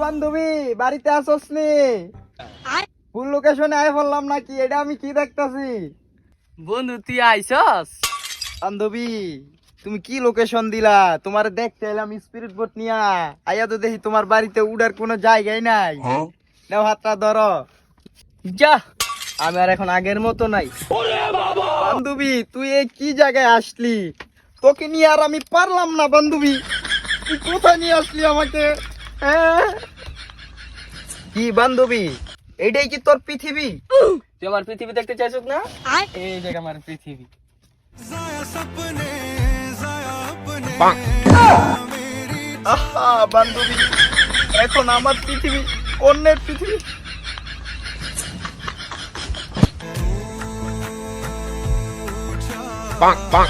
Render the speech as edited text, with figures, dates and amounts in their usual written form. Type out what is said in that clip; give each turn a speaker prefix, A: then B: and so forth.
A: বান্ধবী বাড়িতে আসোস নি? ফুল লোকেশনে আয় বললাম নাকি? এটা আমি কি দেখতাছি?
B: বন্ধু তুই আইসস?
A: বান্ধবী তুমি কি লোকেশন দিলা? তোমার দেখতে এলাম স্পিরিট বোট নিয়া, আইয়া তো দেখি তোমার বাড়িতে উড়ার কোনো জায়গাই নাই। নাও হাতটা ধরো।
B: যা, আমি আর এখন আগের মতো নাই।
A: বান্ধবী তুই এই কি জায়গায় আসলি? তোকে নিয়ে আর আমি পারলাম না বান্ধবী। তুই কোথায় নিয়ে আসলি আমাকে? হ্যাঁ? কি বান্ধবী, এইটাই কি তোর পৃথিবী?
B: তুই আমার পৃথিবী দেখতে চাইছিস না? এই জায়গা আমার পৃথিবী।
A: আহা বান্ধবী, এখন আমার পৃথিবী অন্যের পৃথিবী।
C: Bonk, bonk.